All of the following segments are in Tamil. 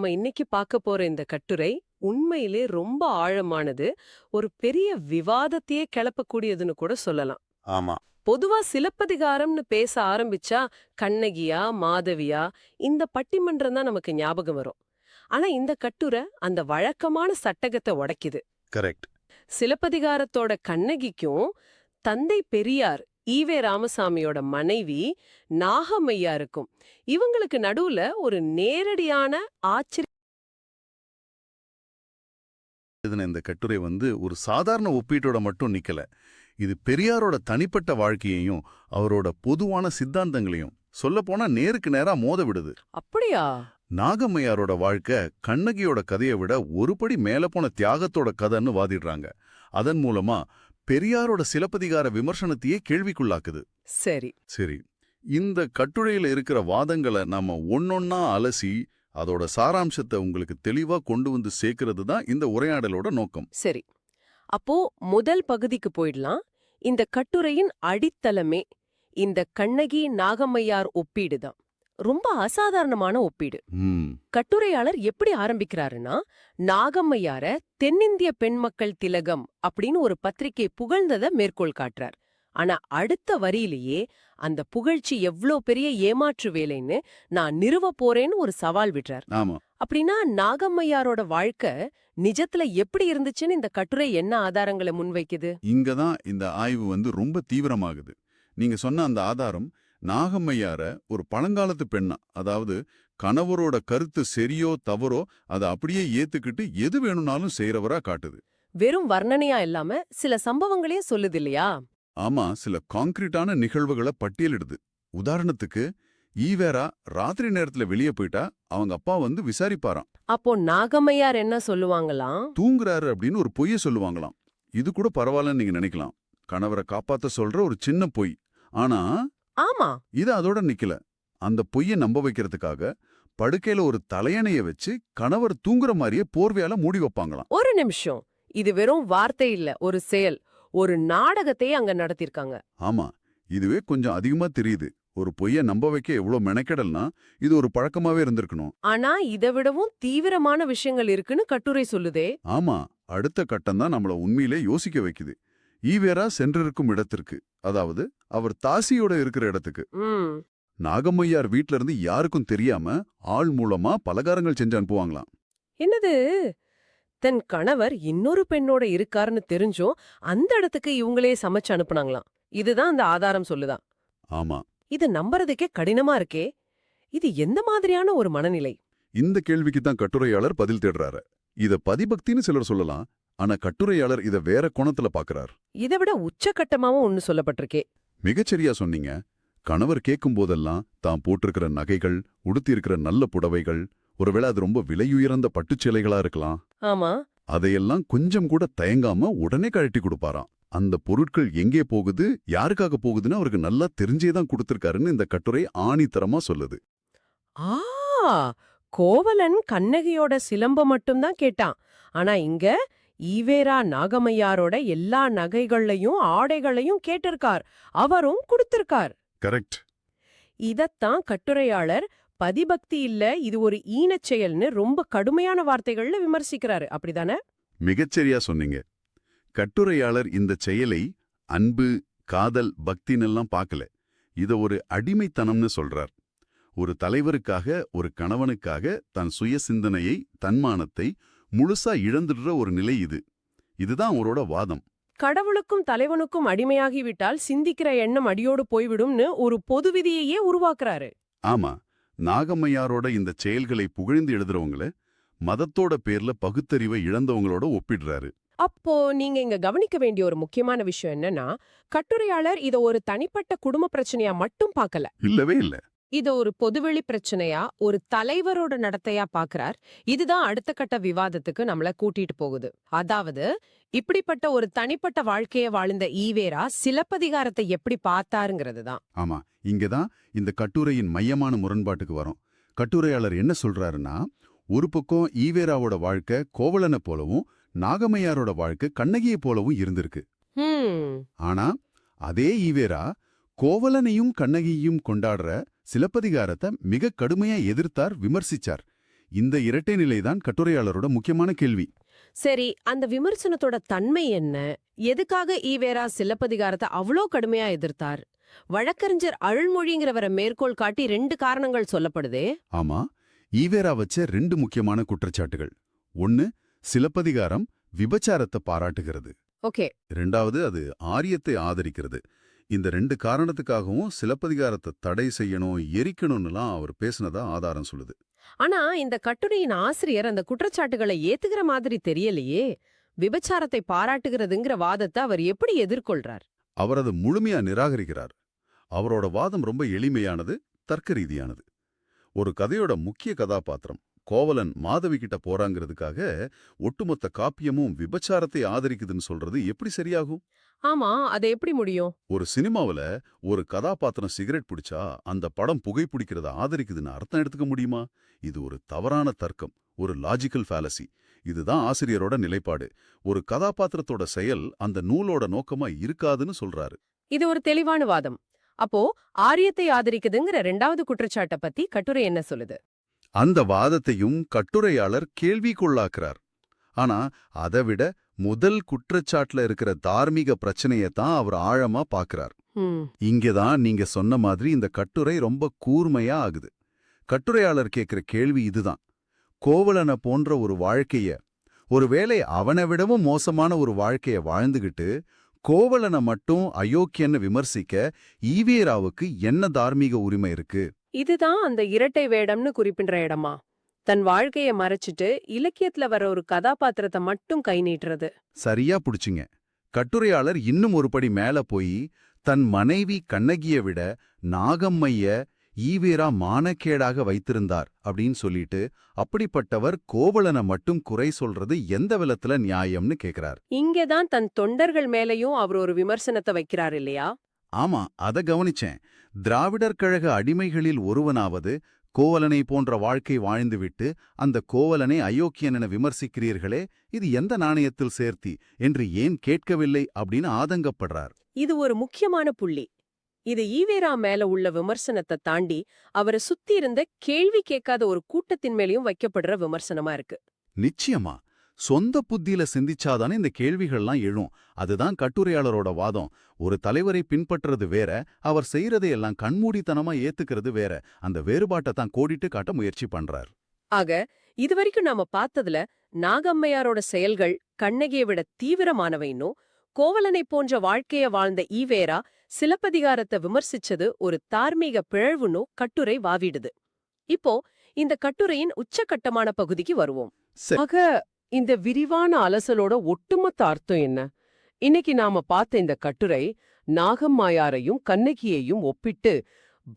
நாம இன்னைக்கு பார்க்க போற இந்த கட்டுரை உண்மையிலே ரொம்ப ஆழமானது. ஒரு பெரிய விவாதத்தையே கிளப்பக்கூடியதுன்னு கூட சொல்லலாம். ஆமா. பொதுவா சிலப்பதிகாரம்னு பேச ஆரம்பிச்சா கண்ணகியா, மாதவியா இந்த பட்டிமன்றம் தான் நமக்கு ஞாபகம் வரும். ஆனா இந்த கட்டுரை அந்த வழக்கமான சட்டகத்தை உடைக்குது. கரெக்ட். சிலப்பதிகாரத்தோட கண்ணகிக்கும் தந்தை பெரியார் ஈவே ராமசாமியோட மனைவி நாகம்மையாருக்கும் இவங்களுக்கு நடுவுல ஒரு நேரடியான ஆச்சரிய எழுதின இந்த கட்டுரை ஒரு சாதாரண ஒப்பீட்டோட மட்டும் நிக்கல. இது பெரியாரோட தனிப்பட்ட வாழ்க்கையையும் அவரோட பொதுவான சித்தாந்தங்களையும் சொல்லப்போனா நேருக்கு நேரா மோத விடுது. அப்படியா? நாகம்மையாரோட வாழ்க்கை கண்ணகியோட கதையை விட ஒருபடி மேல போன தியாகத்தோட கதைன்னு வாதிடுறாங்க. அதன் மூலமா பெரியாரோட சிலப்பதிகார விமர்சனத்தையே கேள்விக்குள்ளாக்குது. சரி சரி, இந்த கட்டுரையில இருக்கிற வாதங்களை நாம ஒன்னொன்னா அலசி அதோட சாராம்சத்தை உங்களுக்கு தெளிவா கொண்டு வந்து சேர்க்கிறது தான் இந்த உரையாடலோட நோக்கம். சரி. அப்போ முதல் பகுதிக்கு போயிடலாம். இந்த கட்டுரையின் அடித்தளமே இந்த கண்ணகி நாகம்மையார் ஒப்பீடு தான். ரொம்ப அசாதாரணமான ஒப்பீடு. கட்டுரையாளர் எப்படி ஆரம்பிக்கிறாருன்னா, நாகம்மையார தென்னிந்திய பெண்மக்கள் திலகம் அப்படின்னு ஒரு பத்திரிகை புகழ்ந்தத மேற்கோள் காட்டுறார். ஆனா அடுத்த வரியிலேயே அந்த புகழ்ச்சி எவ்ளோ பெரிய ஏமாற்று வேலைன்னு நான் நிறுவ போறேன்னு ஒரு சவால் விடுறார். ஆமா. அப்படின்னா நாகம்மையாரோட வாழ்க்கை நிஜத்துல எப்படி இருந்துச்சுன்னு இந்த கட்டுரை என்ன ஆதாரங்களை முன்வைக்குது? இங்கதான் இந்த ஆய்வு ரொம்ப தீவிரமாகுது. நீங்க சொன்ன அந்த ஆதாரம் நாகம்மையார ஒரு பழங்காலத்து பெண்ணா, அதாவது கணவரோட கருத்து சரியோ தவறோ அதை அப்படியே ஏத்துக்கிட்டு எது வேணும்னாலும் செய்யறவரா காட்டுது. வெறும் வர்ணனையா இல்லாம சில சம்பவங்களையும் சொல்லுது இல்லையா? ஆமா, சில கான்கிரீட்டான நிகழ்வுகளை பட்டியலிடுது. உதாரணத்துக்கு ஈவேரா ராத்திரி நேரத்துல வெளியே போயிட்டா அவங்க அப்பா விசாரிப்பாராம். அப்போ நாகம்மையார் என்ன சொல்லுவாங்களாம்? தூங்குறாரு அப்படின்னு ஒரு பொய்ய சொல்லுவாங்களாம். இது கூட பரவாயில்லன்னு நீங்க நினைக்கலாம். கணவரை காப்பாத்த சொல்ற ஒரு சின்ன பொய். ஆனா ஆமா, இது அதோட நிக்கல. அந்த பொய்ய நம்ப வைக்கிறதுக்காக படுக்கையில ஒரு தலையணைய வச்சு கணவர் தூங்குற மாதிரியே போர்வையால மூடி வைப்பாங்களாம். ஒரு நிமிஷம். இது வெறும் வார்த்தை இல்ல, ஒரு செயல், ஒரு நாடகத்தையே அங்க நடத்திருக்காங்க. ஆமா, இதுவே கொஞ்சம் அதிகமா தெரியுது. ஒரு பொய்ய நம்ப வைக்க எவ்வளவு மெனக்கெடல்னா இது ஒரு பழக்கமாவே இருந்திருக்கணும். ஆனா இதை விடவும் தீவிரமான விஷயங்கள் இருக்குன்னு கட்டுரை சொல்லுதே. ஆமா, அடுத்த கட்டம் தான் நம்மள உண்மையிலே யோசிக்க வைக்குது. ஈவேரா சென்றிருக்கும் இடத்திற்கு, அதாவது அவர் தாசியோட இருக்கிற இடத்துக்கு நாகம்மையார் வீட்ல இருந்து யாருக்கும் தெரியாம ஆள் மூலமா பலகாரங்கள் செஞ்சு அனுப்புவாங்களாம். என்னது? தன் கணவர் இன்னொரு பெண்ணோட இருக்காருன்னு தெரிஞ்சும் அந்த இடத்துக்கு இவங்களே சமைச்சு அனுப்புனாங்களாம். இதுதான் அந்த ஆதாரம் சொல்லுதா? ஆமா. இது நம்புறதுக்கே கடினமா இருக்கே. இது எந்த மாதிரியான ஒரு மனநிலை? இந்த கேள்விக்கு தான் கட்டுரையாளர் பதில் தேடுறாரு. இத பதிபக்தின்னு சிலர் சொல்லலாம். ஆனா கட்டுரையாளர் இத வேற கோணத்துல பாக்குறார். இதை விட உச்சகட்டமாவும் ஒன்னு சொல்லப்பட்டிருக்கே. மிகச்சரியா சொன்னீங்க. கணவர் கேட்கும் போதெல்லாம் தான் போட்டிருக்கிற நகைகள், உடுத்தியிருக்கிற நல்ல புடவைகள், ஒருவேளை அது ரொம்ப விலையுயர்ந்த பட்டுச்சேலைகளா இருக்கலாம். ஆமா. அதையெல்லாம் கொஞ்சம் கூட தயங்காம உடனே கழட்டி கொடுப்பாராம். அந்த பொருட்கள் எங்கே போகுது, யாருக்காக போகுதுன்னு அவருக்கு நல்லா தெரிஞ்சேதான் கொடுத்திருக்காருன்னு இந்த கட்டுரை ஆணித்தரமா சொல்லுது. ஆ, கோவலன் கண்ணகியோட சிலம்ப மட்டும்தான் கேட்டான். ஆனா இங்க ஈவேரா நாகம்மையாரோட எல்லா நகைகளையும் ஆடைகளையும் கேட்டிருக்கார். அவரும் கொடுத்திருக்கார். கரெக்ட். இதத்தான் கட்டுரையாளர் பதிபக்தி இல்ல, இது ஒரு ஈனச் செயல்னு ரொம்ப கடுமையான வார்த்தைகள்ல விமர்சிக்கிறாரு. அப்படிதானே? மிகச்சரியா சொன்னீங்க. கட்டுரையாளர் இந்த செயலை அன்பு, காதல், பக்தின்னெல்லாம் பார்க்கல. இத ஒரு அடிமைத்தனம்னு சொல்றார். ஒரு தலைவருக்காக, ஒரு கணவனுக்காக தன் சுய சிந்தனையை, தன்மானத்தை முழுசா இழந்துடுற ஒரு நிலை இது. இதுதான் அவரோட வாதம். கடவுளுக்கும் தலைவனுக்கும் அடிமையாகிவிட்டால் சிந்திக்கிற எண்ணம் அடியோடு போய்விடும்னு ஒரு பொது விதியையே உருவாக்குறாரு. ஆமா, நாகம்மையாரோட இந்த செயல்களை புகழ்ந்து எழுதுறவங்கள மதத்தோட பேர்ல பகுத்தறிவை இழந்தவங்களோட ஒப்பிடுறாரு. அப்போ நீங்க இங்க கவனிக்க வேண்டிய ஒரு முக்கியமான விஷயம் என்னன்னா, கட்டுரையாளர் இத ஒரு தனிப்பட்ட குடும்ப பிரச்சனையா மட்டும் பார்க்கல. இல்லவே இல்ல. இத ஒரு பொதுவெளி பிரச்சனையா, ஒரு தலைவரோட நடத்தையா பாக்குறார். இதுதான் அடுத்த கட்ட விவாதத்துக்கு நம்மள கூட்டிட்டு போகுது. அதாவது இப்படிப்பட்ட ஒரு தனிப்பட்ட வாழ்க்கைய வாழ்ந்த ஈவேரா சிலப்பதிகாரத்தை எப்படி பார்த்தாருங்கிறது தான். ஆமா, இங்கதான் இந்த கட்டுரையின் மையமான முரண்பாட்டுக்கு வரும். கட்டுரையாளர் என்ன சொல்றாருன்னா, ஒரு பக்கம் ஈவேராவோட வாழ்க்கை கோவலனை போலவும், நாகம்மையாரோட வாழ்க்கை கண்ணகியை போலவும் இருந்திருக்கு. ஆனா அதே ஈவேரா கோவலனையும் கண்ணகியையும் கொண்டாடுற சிலப்பதிகாரத்தை மிக கடுமையா எதிர்த்தார், விமர்சிச்சார். இந்த இரட்டை நிலைதான் கட்டுரையாளரோட முக்கியமான கேள்வி. சரி, அந்த விமர்சனத்தோட தன்மை என்ன? எதுக்காக ஈவேரா சிலப்பதிகாரத்தை அவ்ளோ கடுமையா எதிர்த்தார்? வழக்கறிஞர் அருள்மொழிங்கிறவரை மேற்கோள் காட்டி 2 காரணங்கள் சொல்லப்படுதே. ஆமா, ஈவேரா வச்ச 2 முக்கியமான குற்றச்சாட்டுகள். ஒன்னு, சிலப்பதிகாரம் விபச்சாரத்தை பாராட்டுகிறது. ஓகே. 2வது, அது ஆரியத்தை ஆதரிக்கிறது. இந்த 2 காரணத்துக்காகவும் சிலப்பதிகாரத்தை தடை செய்யணும், எரிக்கணும்னுலாம் அவர் பேசினதா ஆதாரம் சொல்லுது. ஆனா இந்த கட்டுரையின் ஆசிரியர் அந்த குற்றச்சாட்டுகளை ஏத்துக்கிற மாதிரி தெரியலையே. விபச்சாரத்தை பாராட்டுகிறதுங்கிற வாதத்தை அவர் எப்படி எதிர்கொள்றார்? அவர் அதை முழுமையா நிராகரிக்கிறார். அவரோட வாதம் ரொம்ப எளிமையானது, தர்க்க ரீதியானது. ஒரு கதையோட முக்கிய கதாபாத்திரம் கோவலன் மாதவி கிட்ட போறாங்கிறதுக்காக ஒட்டுமொத்த காப்பியமும் விபச்சாரத்தை ஆதரிக்குதுன்னு சொல்றது எப்படி சரியாகும்? ஆமா, அது எப்படி முடியும்? ஒரு சினிமாவுல ஒரு கதாபாத்திரம் சிகரெட் பிடிச்சா அந்த படம் புகைப்பிடிக்கிறத ஆதரிக்குதுன்னு அர்த்தம் எடுத்துக்க முடியுமா? இது ஒரு தவறான தர்க்கம், ஒரு லாஜிக்கல் ஃபேலசி. இதுதான் ஆசிரியரோட நிலைப்பாடு. ஒரு கதாபாத்திரத்தோட செயல் அந்த நூலோட நோக்கமா இருக்காதுன்னு சொல்றாரு. இது ஒரு தெளிவான வாதம். அப்போ ஆரியத்தை ஆதரிக்குதுங்கிற 2வது குற்றச்சாட்டை பத்தி கட்டுரை என்ன சொல்லுது? அந்த வாதத்தையும் கட்டுரையாளர் கேள்விக்குள்ளாக்குறார். ஆனா அதைவிட முதல் குற்றச்சாட்டுல இருக்கிற தார்மீக பிரச்சனையத்தான் அவர் ஆழமா பாக்குறார். இங்கதான் நீங்க சொன்ன மாதிரி இந்த கட்டுரை ரொம்ப கூர்மையா ஆகுது. கட்டுரையாளர் கேட்கிற கேள்வி இதுதான்: கோவலனை போன்ற ஒரு வாழ்க்கைய, ஒருவேளை அவனை விடவும் மோசமான ஒரு வாழ்க்கைய வாழ்ந்துகிட்டு கோவலனை மட்டும் அயோக்கியன்னு விமர்சிக்க ஈவேராவுக்கு என்ன தார்மீக உரிமை இருக்கு? இதுதான் அந்த இரட்டை வேடம்னு குறிப்பின்ற இடமா? தன் வாழ்க்கைய மறைச்சிட்டு இலக்கியத்துல வர ஒரு கதாபாத்திரத்தை மட்டும் கை நீட்டுறது. சரியா புடிச்சிங்க. கட்டுரையாளர் இன்னும் ஒரு படி மேல போய் தன் மனைவி கண்ணகியை விட நாகம்மைய ஈவேரா மானக்கேடாக வைத்திருந்தார் அப்படின்னு சொல்லிட்டு அப்படிப்பட்டவர் கோவலனை மட்டும் குறை சொல்றது எந்த விதத்துல நியாயம்னு கேக்குறார். இங்கதான் தன் தொண்டர்கள் மேலையும் அவர் ஒரு விமர்சனத்தை வைக்கிறார் இல்லையா? ஆமா, அத கவனிச்சேன். திராவிடர் கழக அடிமைகளில் ஒருவனாவது கோவலனை போன்ற வாழ்க்கை வாழ்ந்துவிட்டு அந்த கோவலனை அயோக்கியனென விமர்சிக்கிறீர்களே, இது எந்த நாணயத்தில் சேர்த்தி என்று ஏன் கேட்கவில்லை அப்படின்னு ஆதங்கப்படுறார். இது ஒரு முக்கியமான புள்ளி. இது ஈவேரா மேல உள்ள விமர்சனத்தை தாண்டி அவரை சுத்தி இருந்த கேள்வி கேட்காத ஒரு கூட்டத்தின் மேலயும் வைக்கப்படுற விமர்சனமா இருக்கு. நிச்சயமா, சொந்த புத்தியில சிந்திச்சாதானே இந்த கேள்விகள்லாம் எழும். அதுதான் கட்டுரையாளரோட வாதம். ஒரு தலைவரை பின்பற்றுறது வேற, அவர் செய்யறதையெல்லாம் கண்மூடித்தனமா ஏத்துக்கிறது வேற. அந்த வேறுபாட்டை தான் கோடிட்டு காட்ட முயற்சி பண்றார். ஆக இதுவரைக்கும் நாம பார்த்ததுல நாகம்மையாரோட செயல்கள் கண்ணகியை விட தீவிரமானவைன்னும், கோவலனை போன்ற வாழ்க்கைய வாழ்ந்த ஈவேரா சிலப்பதிகாரத்தை விமர்சிச்சது ஒரு தார்மீக பிழவுன்னு கட்டுரை வாவிடுது. இப்போ இந்த கட்டுரையின் உச்சகட்டமான பகுதிக்கு வருவோம். ஆக இந்த விரிவான அலசலோட ஒட்டுமொத்த அர்த்தம் என்ன? இன்னைக்கு நாம பார்த்த இந்த கட்டுரை நாகம்மாயாரையும் கண்ணகியையும் ஒப்பிட்டு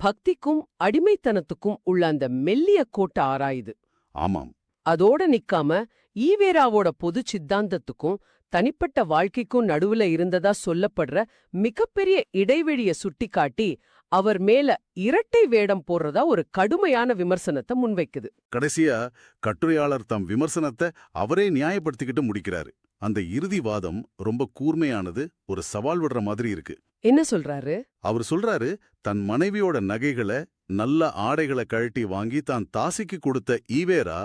பக்திக்கும் அடிமைத்தனத்துக்கும் உள்ள அந்த மெல்லிய கோட்டை ஆராயுது. ஆமாம். அதோட நிக்காம ஈவேராவோட பொது சித்தாந்தத்துக்கும் தனிப்பட்ட வாழ்க்கைக்கும் நடுவுல இருந்ததா சொல்லப்படுற மிகப்பெரிய இடைவெளிய சுட்டிக்காட்டி அவர் மேல இரட்டை வேடம் போடுறதா ஒரு கடுமையான விமர்சனத்தை முன்வைக்குது. கடைசியா கட்டுரையாளர் தம் விமர்சனத்தை அவரே நியாயப்படுத்திக்கிட்டு முடிக்கிறாரு. அந்த இறுதி வாதம் ரொம்ப கூர்மையானது, ஒரு சவால் விடுற மாதிரி இருக்கு. என்ன சொல்றாரு? அவர் சொல்றாரு, தன் மனைவியோட நகைகளை, நல்ல ஆடைகளை கழட்டி வாங்கி தான் தாசிக்கு கொடுத்த ஈவேரா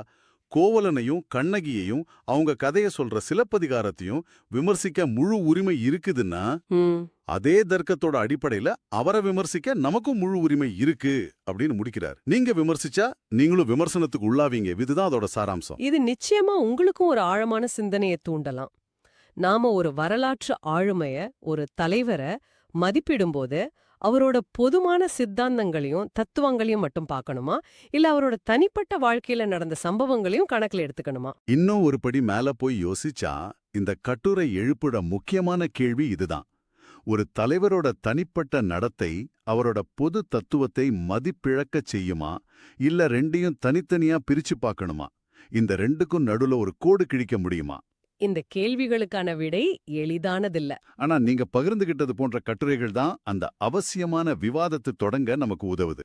கோவலனையும் கண்ணகியையும் அவங்க கதைய சொல்ற சிலப்பதிகாரத்தையும் விமர்சிக்க முழு உரிமை இருக்குதுன்னா, அதே தர்க்கத்தோட அடிப்படையில அவரை விமர்சிக்க நமக்கும் முழு உரிமை இருக்கு அப்படின்னு முடிக்கிறார். நீங்க விமர்சிச்சா நீங்களும் விமர்சனத்துக்கு உள்ளாவீங்க. இதுதான் அதோட சாராம்சம். இது நிச்சயமா உங்களுக்கும் ஒரு ஆழமான சிந்தனையை தூண்டலாம். நாம ஒரு வரலாற்று ஆளுமைய, ஒரு தலைவரை மதிப்பிடும்போது அவரோட பொதுமான சித்தாந்தங்களையும் தத்துவங்களையும் மட்டும் பார்க்கணுமா, இல்ல அவரோட தனிப்பட்ட வாழ்க்கையில நடந்த சம்பவங்களையும் கணக்குல எடுத்துக்கணுமா? இன்னும் ஒரு படி மேல போய் யோசிச்சா இந்த கட்டுரை எழுப்புற முக்கியமான கேள்வி இதுதான்: ஒரு தலைவரோட தனிப்பட்ட நடத்தை அவரோட பொது தத்துவத்தை மதிப்பிழக்கச் செய்யுமா, இல்ல ரெண்டையும் தனித்தனியா பிரிச்சு பார்க்கணுமா? இந்த ரெண்டுக்கும் நடுவுல ஒரு கோடு கிழிக்க முடியுமா? இந்த கேள்விகளுக்கான விடை எளிதானதில்ல. ஆனா நீங்க பகிர்ந்துகிட்டது போன்ற கட்டுரைகள் தான் அந்த அவசியமான விவாதத்தை தொடங்க நமக்கு உதவுது.